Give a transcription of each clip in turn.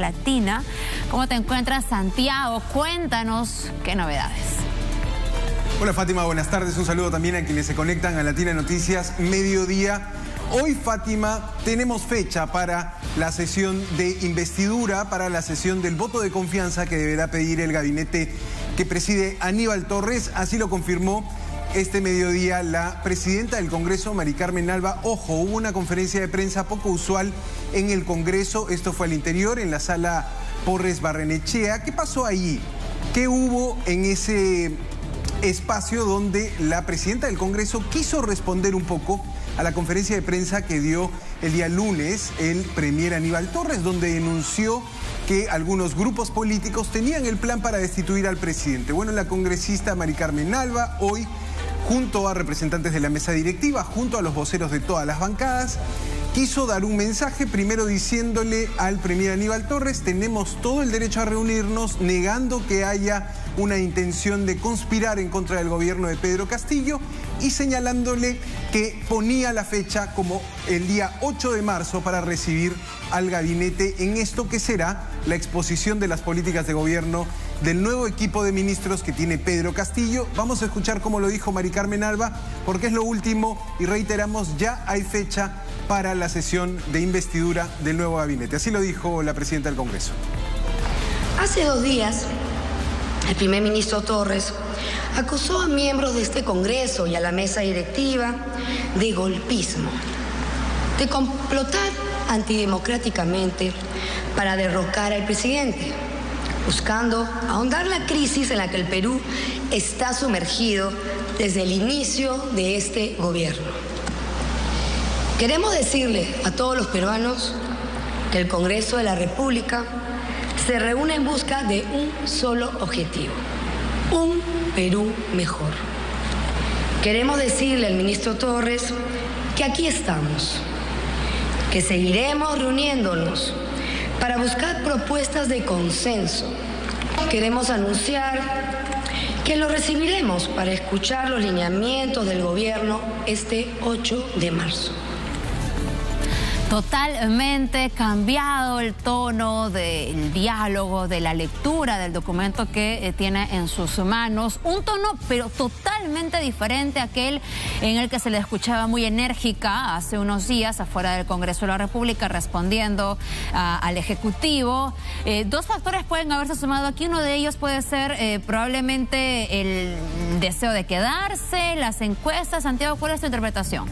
Latina. ¿Cómo te encuentras, Santiago? Cuéntanos qué novedades. Hola Fátima, buenas tardes. Un saludo también a quienes se conectan a Latina Noticias Mediodía. Hoy, Fátima, tenemos fecha para la sesión de investidura, para la sesión del voto de confianza que deberá pedir el gabinete que preside Aníbal Torres. Así lo confirmó este mediodía la presidenta del Congreso, Mari Carmen Alba. Ojo, hubo una conferencia de prensa poco usual en el Congreso. Esto fue al interior, en la sala Porres Barrenechea. ¿Qué pasó ahí? ¿Qué hubo en ese espacio donde la presidenta del Congreso quiso responder un poco a la conferencia de prensa que dio el día lunes el premier Aníbal Torres, donde denunció que algunos grupos políticos tenían el plan para destituir al presidente? Bueno, la congresista Mari Carmen Alba hoy, junto a representantes de la mesa directiva, junto a los voceros de todas las bancadas, quiso dar un mensaje, primero diciéndole al premier Aníbal Torres: tenemos todo el derecho a reunirnos, negando que haya una intención de conspirar en contra del gobierno de Pedro Castillo, y señalándole que ponía la fecha como el día 8 de marzo para recibir al gabinete en esto que será la exposición de las políticas de gobierno del nuevo equipo de ministros que tiene Pedro Castillo. Vamos a escuchar cómo lo dijo Mari Carmen Alba, porque es lo último y reiteramos, ya hay fecha para la sesión de investidura del nuevo gabinete. Así lo dijo la presidenta del Congreso. Hace 2 días, el primer ministro Torres acusó a miembros de este Congreso y a la mesa directiva de golpismo, de complotar antidemocráticamente para derrocar al presidente, buscando ahondar la crisis en la que el Perú está sumergido desde el inicio de este gobierno. Queremos decirle a todos los peruanos que el Congreso de la República se reúne en busca de un solo objetivo: un Perú mejor. Queremos decirle al ministro Torres que aquí estamos, que seguiremos reuniéndonos para buscar propuestas de consenso. Queremos anunciar que lo recibiremos para escuchar los lineamientos del gobierno este 8 de marzo. Totalmente cambiado el tono del diálogo, de la lectura del documento que tiene en sus manos. Un tono pero totalmente diferente a aquel en el que se le escuchaba muy enérgica hace unos días afuera del Congreso de la República, respondiendo al Ejecutivo. 2 factores pueden haberse sumado aquí. Uno de ellos puede ser probablemente el deseo de quedarse, las encuestas. Santiago, ¿cuál es tu interpretación?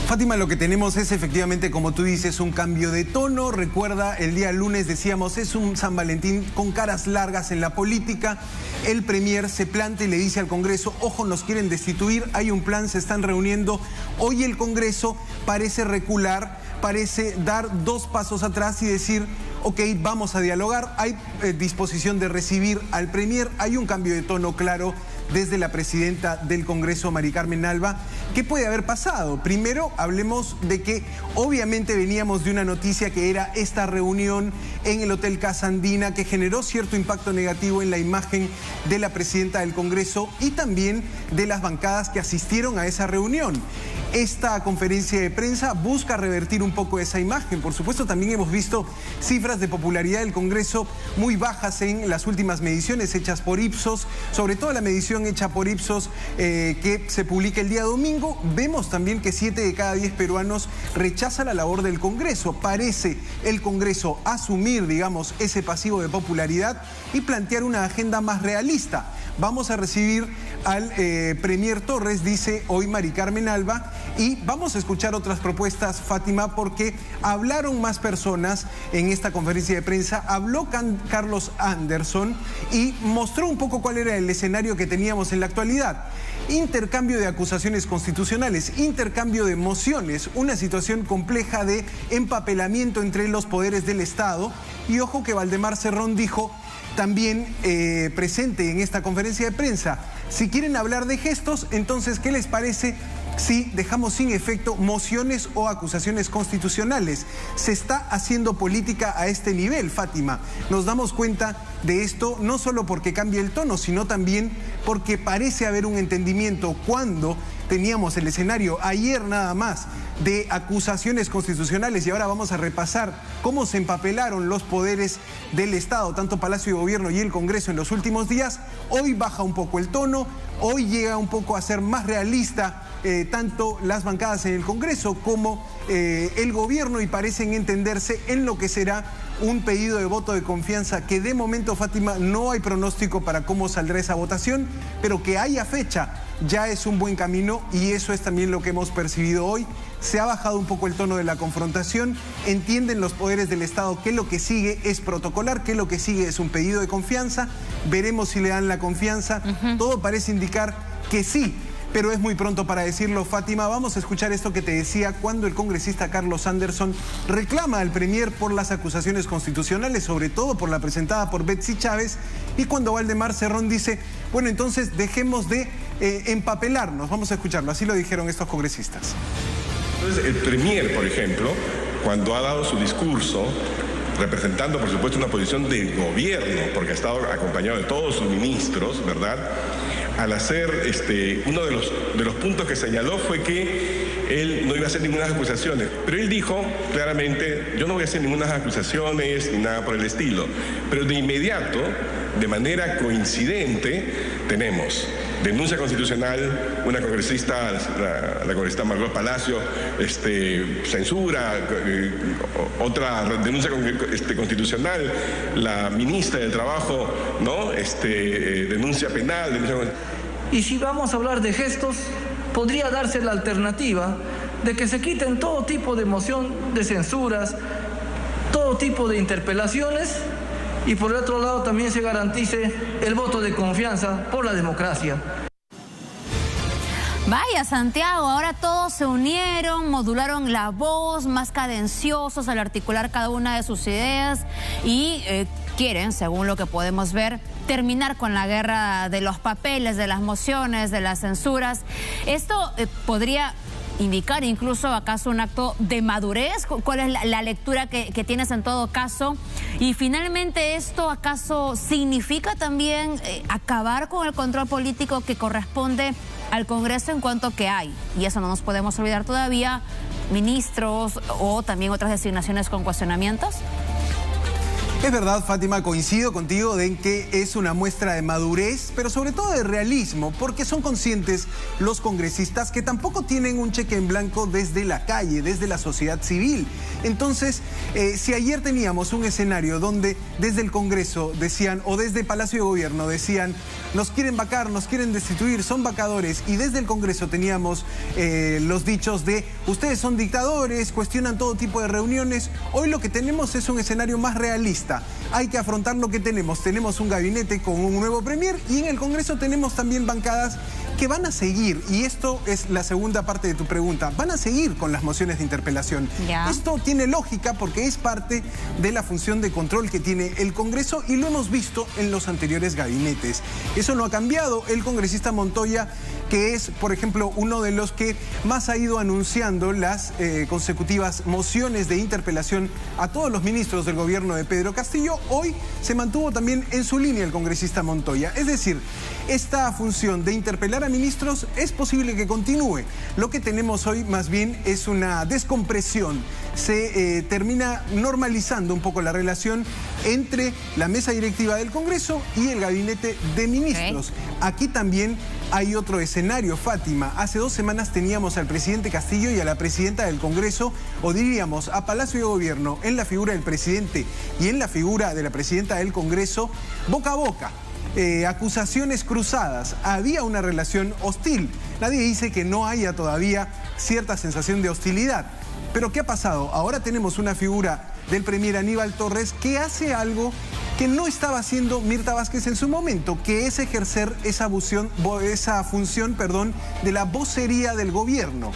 Fátima, lo que tenemos es efectivamente, como tú dices, un cambio de tono. Recuerda, el día lunes decíamos, es un San Valentín con caras largas en la política. El premier se planta y le dice al Congreso: ojo, nos quieren destituir, hay un plan, se están reuniendo. Hoy el Congreso parece recular, parece dar 2 pasos atrás y decir: ok, vamos a dialogar, hay disposición de recibir al premier. Hay un cambio de tono claro desde la presidenta del Congreso, Mari Carmen Alba. ¿Qué puede haber pasado? Primero, hablemos de que obviamente veníamos de una noticia que era esta reunión en el Hotel Casa Andina, que generó cierto impacto negativo en la imagen de la presidenta del Congreso y también de las bancadas que asistieron a esa reunión. Esta conferencia de prensa busca revertir un poco esa imagen. Por supuesto, también hemos visto cifras de popularidad del Congreso muy bajas en las últimas mediciones hechas por Ipsos, sobre todo la medición hecha por Ipsos que se publica el día domingo. Vemos también que 7 de cada 10 peruanos rechazan la labor del Congreso. Parece el Congreso asumir, digamos, ese pasivo de popularidad y plantear una agenda más realista. Vamos a recibir al premier Torres, dice hoy Mari Carmen Alba, y vamos a escuchar otras propuestas, Fátima, porque hablaron más personas en esta conferencia de prensa. Habló Carlos Anderson y mostró un poco cuál era el escenario que teníamos en la actualidad. Intercambio de acusaciones constitucionales, intercambio de mociones, una situación compleja de empapelamiento entre los poderes del Estado. Y ojo que Valdemar Cerrón dijo también presente en esta conferencia de prensa: si quieren hablar de gestos, entonces, ¿qué les parece si dejamos sin efecto mociones o acusaciones constitucionales? Se está haciendo política a este nivel, Fátima. Nos damos cuenta de esto no solo porque cambia el tono, sino también porque parece haber un entendimiento cuando teníamos el escenario ayer nada más de acusaciones constitucionales y ahora vamos a repasar cómo se empapelaron los poderes del Estado, tanto Palacio de Gobierno y el Congreso en los últimos días. Hoy baja un poco el tono, hoy llega un poco a ser más realista tanto las bancadas en el Congreso como el gobierno y parecen entenderse en lo que será un pedido de voto de confianza que de momento, Fátima, no hay pronóstico para cómo saldrá esa votación, pero que haya fecha ya es un buen camino y eso es también lo que hemos percibido hoy. Se ha bajado un poco el tono de la confrontación, entienden los poderes del Estado que lo que sigue es protocolar, que lo que sigue es un pedido de confianza, veremos si le dan la confianza, todo parece indicar que sí. Pero es muy pronto para decirlo, Fátima. Vamos a escuchar esto que te decía cuando el congresista Carlos Anderson reclama al Premier por las acusaciones constitucionales, sobre todo por la presentada por Betsy Chávez, y cuando Waldemar Cerrón dice, bueno, entonces dejemos de empapelarnos. Vamos a escucharlo, así lo dijeron estos congresistas. Entonces, el Premier, por ejemplo, cuando ha dado su discurso, representando, por supuesto, una posición de gobierno, porque ha estado acompañado de todos sus ministros, ¿verdad?, al hacer uno de los puntos que señaló fue que él no iba a hacer ninguna acusaciones, pero él dijo claramente, yo no voy a hacer ninguna acusaciones ni nada por el estilo, pero de inmediato, de manera coincidente, tenemos denuncia constitucional, una congresista, la congresista Margot Palacio, censura, otra denuncia constitucional, la ministra del Trabajo, ¿no? Denuncia penal, Y si vamos a hablar de gestos, podría darse la alternativa de que se quiten todo tipo de moción de censuras, todo tipo de interpelaciones, y por el otro lado también se garantice el voto de confianza por la democracia. Vaya, Santiago, ahora todos se unieron, modularon la voz, más cadenciosos al articular cada una de sus ideas y quieren, según lo que podemos ver, terminar con la guerra de los papeles, de las mociones, de las censuras. Esto podría indicar incluso acaso un acto de madurez. ¿Cuál es la lectura que tienes en todo caso? Y finalmente, ¿esto acaso significa también acabar con el control político que corresponde al Congreso en cuanto que hay? Y eso no nos podemos olvidar todavía, ministros o también otras designaciones con cuestionamientos. Es verdad, Fátima, coincido contigo en que es una muestra de madurez, pero sobre todo de realismo, porque son conscientes los congresistas que tampoco tienen un cheque en blanco desde la calle, desde la sociedad civil. Entonces, si ayer teníamos un escenario donde desde el Congreso decían, o desde Palacio de Gobierno decían, nos quieren vacar, nos quieren destituir, son vacadores, y desde el Congreso teníamos los dichos de, ustedes son dictadores, cuestionan todo tipo de reuniones, hoy lo que tenemos es un escenario más realista. Hay que afrontar lo que tenemos. Tenemos un gabinete con un nuevo Premier y en el Congreso tenemos también bancadas que van a seguir, y esto es la segunda parte de tu pregunta, van a seguir con las mociones de interpelación. Ya. Esto tiene lógica porque es parte de la función de control que tiene el Congreso y lo hemos visto en los anteriores gabinetes. Eso no ha cambiado. El congresista Montoya, que es, por ejemplo, uno de los que más ha ido anunciando las consecutivas mociones de interpelación a todos los ministros del gobierno de Pedro Castillo, hoy se mantuvo también en su línea el congresista Montoya. Es decir, esta función de interpelar a ministros es posible que continúe. Lo que tenemos hoy más bien es una descompresión. Se termina normalizando un poco la relación entre la mesa directiva del Congreso y el gabinete de ministros. Aquí también hay otro escenario, Fátima. Hace 2 semanas teníamos al presidente Castillo y a la presidenta del Congreso, o diríamos a Palacio de Gobierno, en la figura del presidente y en la figura de la presidenta del Congreso, boca a boca. Acusaciones cruzadas, había una relación hostil. Nadie dice que no haya todavía cierta sensación de hostilidad. Pero ¿qué ha pasado? Ahora tenemos una figura del Premier Aníbal Torres que hace algo que no estaba haciendo Mirta Vázquez en su momento, que es ejercer esa función de la vocería del gobierno.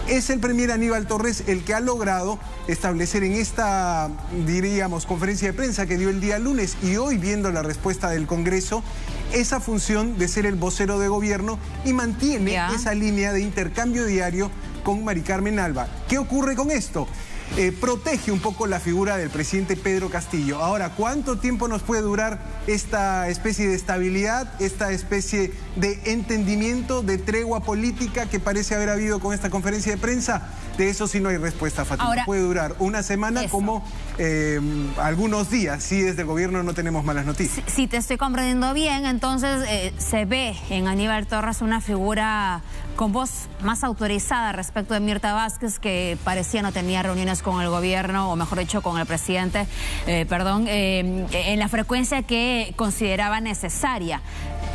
Es el Premier Aníbal Torres el que ha logrado establecer en esta, diríamos, conferencia de prensa que dio el día lunes y hoy viendo la respuesta del Congreso, esa función de ser el vocero de gobierno y mantiene esa línea de intercambio diario con Mari Carmen Alba. ¿Qué ocurre con esto? protege un poco la figura del presidente Pedro Castillo. Ahora, ¿cuánto tiempo nos puede durar esta especie de estabilidad, esta especie de entendimiento, de tregua política que parece haber habido con esta conferencia de prensa? De eso sí no hay respuesta, Fátima. Ahora, puede durar una semana como algunos días, si desde el gobierno no tenemos malas noticias. Si te estoy comprendiendo bien, entonces se ve en Aníbal Torres una figura con voz más autorizada respecto de Mirta Vázquez, que parecía no tenía reuniones con el gobierno, o mejor dicho, con el presidente, en la frecuencia que consideraba necesaria.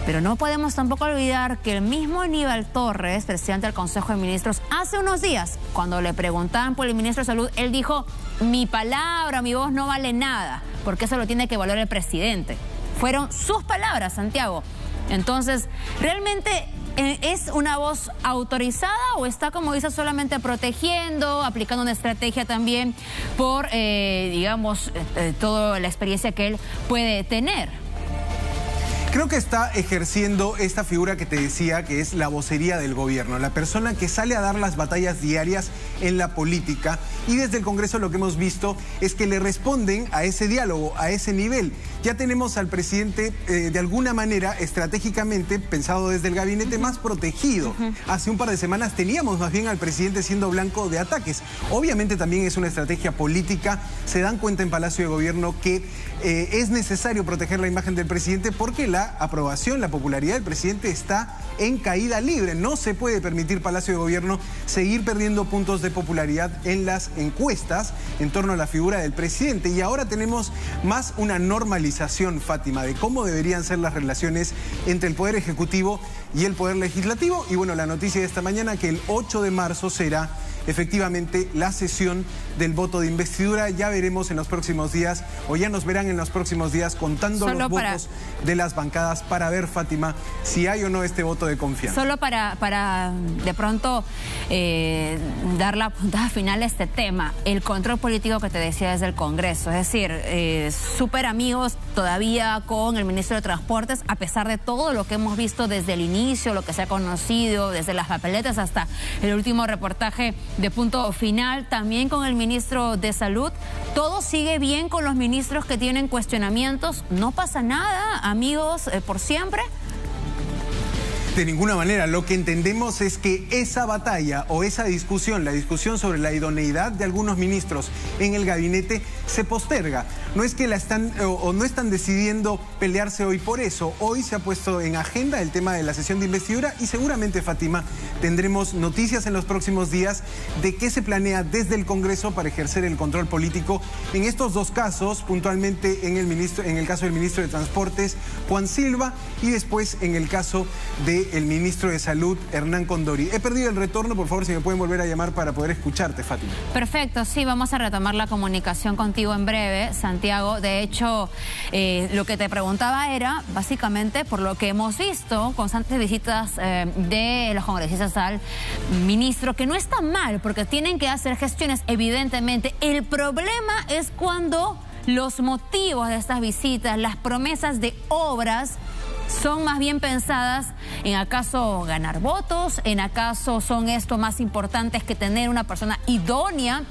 Pero no podemos tampoco olvidar que el mismo Aníbal Torres, presidente del Consejo de Ministros, hace unos días, cuando le preguntaban por el ministro de Salud, él dijo: mi palabra, mi voz no vale nada, porque eso lo tiene que valorar el presidente. Fueron sus palabras, Santiago. Entonces, ¿realmente es una voz autorizada o está, como dice, solamente protegiendo, aplicando una estrategia también por, digamos, toda la experiencia que él puede tener? Creo que está ejerciendo esta figura que te decía, que es la vocería del gobierno, la persona que sale a dar las batallas diarias en la política, y desde el Congreso lo que hemos visto es que le responden a ese diálogo, a ese nivel. Ya tenemos al presidente de alguna manera estratégicamente, pensado desde el gabinete, más protegido. Hace un par de semanas teníamos más bien al presidente siendo blanco de ataques. Obviamente también es una estrategia política. Se dan cuenta en Palacio de Gobierno que es necesario proteger la imagen del presidente porque la aprobación, la popularidad del presidente está en caída libre. No se puede permitir Palacio de Gobierno seguir perdiendo puntos de popularidad en las encuestas en torno a la figura del presidente. Y ahora tenemos más una normalización, Fátima, de cómo deberían ser las relaciones entre el Poder Ejecutivo y el Poder Legislativo. Y bueno, la noticia de esta mañana que el 8 de marzo será efectivamente la sesión del voto de investidura. Ya veremos en los próximos días, o ya nos verán en los próximos días contando los votos de las bancadas para ver, Fátima, si hay o no este voto de confianza. Solo para de pronto dar la puntada final a este tema, el control político que te decía desde el Congreso, es decir, súper amigos todavía con el ministro de Transportes, a pesar de todo lo que hemos visto desde el inicio, lo que se ha conocido, desde las papeletas hasta el último reportaje de Punto Final, también con el ministro de Salud. Todo sigue bien con los ministros que tienen cuestionamientos. No pasa nada, amigos, por siempre. De ninguna manera. Lo que entendemos es que esa batalla o esa discusión, la discusión sobre la idoneidad de algunos ministros en el gabinete, se posterga. No es que la están o no están decidiendo pelearse hoy por eso. Hoy se ha puesto en agenda el tema de la sesión de investidura y seguramente, Fátima, tendremos noticias en los próximos días de qué se planea desde el Congreso para ejercer el control político en estos dos casos, puntualmente en el caso del ministro de Transportes, Juan Silva, y después en el caso del ministro de Salud, Hernán Condori. He perdido el retorno, por favor, si me pueden volver a llamar para poder escucharte, Fátima. Perfecto, sí, vamos a retomar la comunicación contigo en breve, Santiago. De hecho, lo que te preguntaba era, básicamente, por lo que hemos visto, constantes visitas de los congresistas al ministro, que no está mal, porque tienen que hacer gestiones, evidentemente. El problema es cuando los motivos de estas visitas, las promesas de obras, son más bien pensadas en acaso ganar votos, en acaso son esto más importantes que tener una persona idónea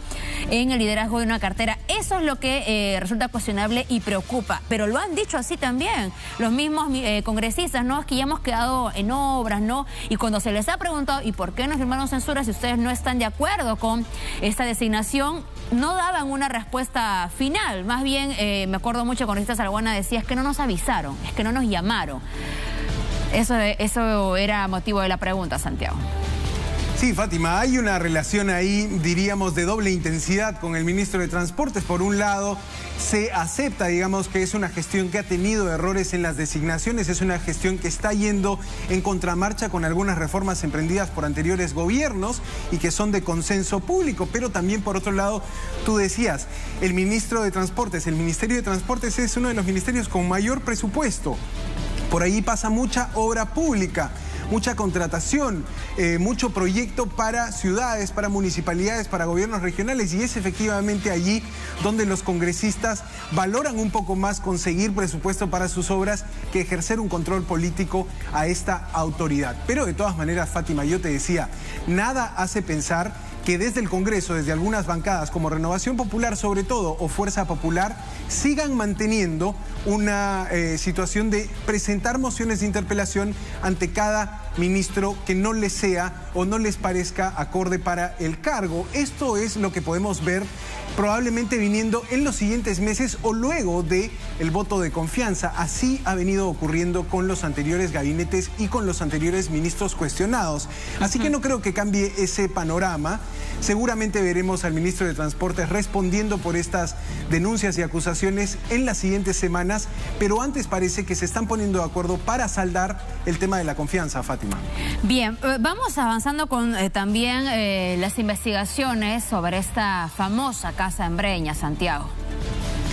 en el liderazgo de una cartera. Eso es lo que resulta cuestionable y preocupa. Pero lo han dicho así también los mismos congresistas, ¿no? Es que ya hemos quedado en obras, ¿no? Y cuando se les ha preguntado, ¿y por qué no firmaron censura si ustedes no están de acuerdo con esta designación? No daban una respuesta final. Más bien, me acuerdo mucho cuando Rita Salguana decía, es que no nos avisaron, es que no nos llamaron. Eso era motivo de la pregunta, Santiago. Sí, Fátima, hay una relación ahí, diríamos, de doble intensidad con el ministro de Transportes. Por un lado, se acepta, digamos, que es una gestión que ha tenido errores en las designaciones, es una gestión que está yendo en contramarcha con algunas reformas emprendidas por anteriores gobiernos y que son de consenso público. Pero también, por otro lado, tú decías, el ministro de Transportes, el Ministerio de Transportes es uno de los ministerios con mayor presupuesto. Por ahí pasa mucha obra pública, mucha contratación, mucho proyecto para ciudades, para municipalidades, para gobiernos regionales, y es efectivamente allí donde los congresistas valoran un poco más conseguir presupuesto para sus obras que ejercer un control político a esta autoridad. Pero de todas maneras, Fátima, yo te decía, nada hace pensar que desde el Congreso, desde algunas bancadas como Renovación Popular sobre todo o Fuerza Popular, sigan manteniendo una situación de presentar mociones de interpelación ante cada ministro que no les sea o no les parezca acorde para el cargo. Esto es lo que podemos ver probablemente viniendo en los siguientes meses o luego del voto de confianza. Así ha venido ocurriendo con los anteriores gabinetes y con los anteriores ministros cuestionados. Así que no creo que cambie ese panorama. Seguramente veremos al ministro de Transportes respondiendo por estas denuncias y acusaciones en las siguientes semanas, pero antes parece que se están poniendo de acuerdo para saldar el tema de la confianza, Fátima. Bien, vamos avanzando con también las investigaciones sobre esta famosa Casa en Breña, Santiago.